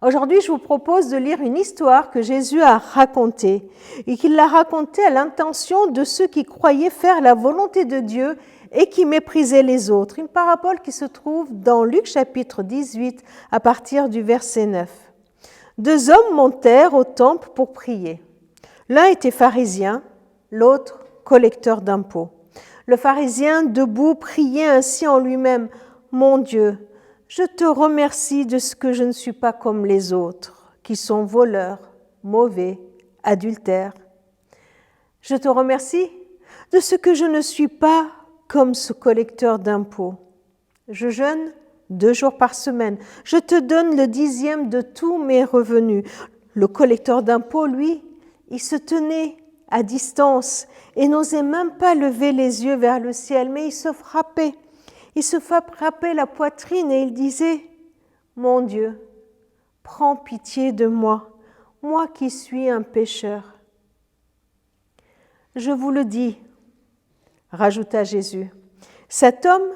Aujourd'hui, je vous propose de lire une histoire que Jésus a racontée et qu'il l'a racontée à l'intention de ceux qui croyaient faire la volonté de Dieu et qui méprisaient les autres. Une parabole qui se trouve dans Luc chapitre 18 à partir du verset 9. Deux hommes montèrent au temple pour prier. L'un était pharisien, l'autre collecteur d'impôts. Le pharisien, debout, priait ainsi en lui-même : « Mon Dieu, je te remercie de ce que je ne suis pas comme les autres, qui sont voleurs, mauvais, adultères. Je te remercie de ce que je ne suis pas comme ce collecteur d'impôts. Je jeûne 2 jours par semaine. Je te donne le 10e de tous mes revenus. » Le collecteur d'impôts, lui, il se tenait à distance et n'osait même pas lever les yeux vers le ciel, mais il se frappait. Il se frappait la poitrine et il disait : « Mon Dieu, prends pitié de moi, moi qui suis un pécheur. » « Je vous le dis, rajouta Jésus, cet homme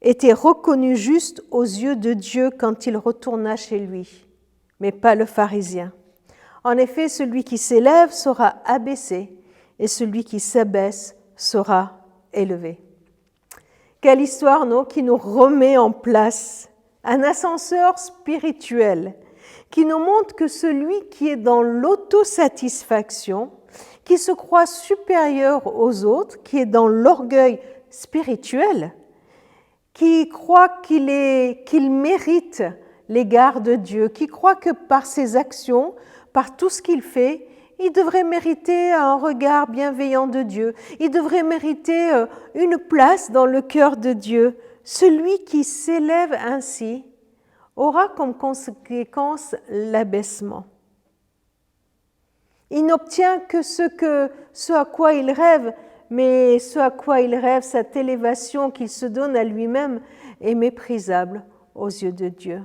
était reconnu juste aux yeux de Dieu quand il retourna chez lui, mais pas le pharisien. En effet, celui qui s'élève sera abaissé et celui qui s'abaisse sera élevé. » Quelle histoire, non, qui nous remet en place un ascenseur spirituel, qui nous montre que celui qui est dans l'autosatisfaction, qui se croit supérieur aux autres, qui est dans l'orgueil spirituel, qui croit qu'il mérite l'égard de Dieu, qui croit que par ses actions, par tout ce qu'il fait, il devrait mériter un regard bienveillant de Dieu, il devrait mériter une place dans le cœur de Dieu. Celui qui s'élève ainsi aura comme conséquence l'abaissement. Il n'obtient que ce à quoi il rêve, mais ce à quoi il rêve, cette élévation qu'il se donne à lui-même, est méprisable aux yeux de Dieu.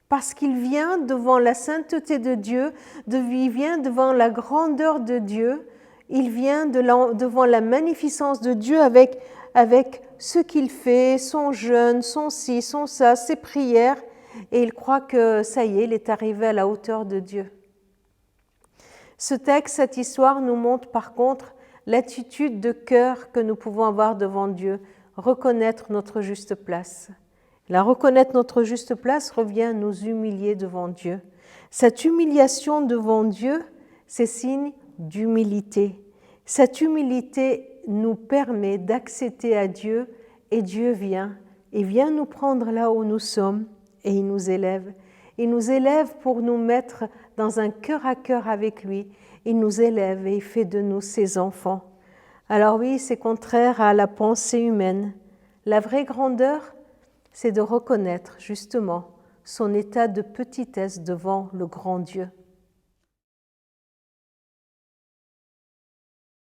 Parce qu'il vient devant la sainteté de Dieu, il vient devant la grandeur de Dieu, il vient devant la magnificence de Dieu avec ce qu'il fait, son jeûne, son ci, son ça, ses prières, et il croit que ça y est, il est arrivé à la hauteur de Dieu. Ce texte, cette histoire nous montre par contre l'attitude de cœur que nous pouvons avoir devant Dieu, reconnaître notre juste place. Reconnaître notre juste place revient à nous humilier devant Dieu. Cette humiliation devant Dieu, c'est signe d'humilité. Cette humilité nous permet d'accéder à Dieu et Dieu vient nous prendre là où nous sommes et il nous élève. Il nous élève pour nous mettre dans un cœur à cœur avec lui. Il nous élève et il fait de nous ses enfants. Alors oui, c'est contraire à la pensée humaine. La vraie grandeur, c'est de reconnaître justement son état de petitesse devant le grand Dieu.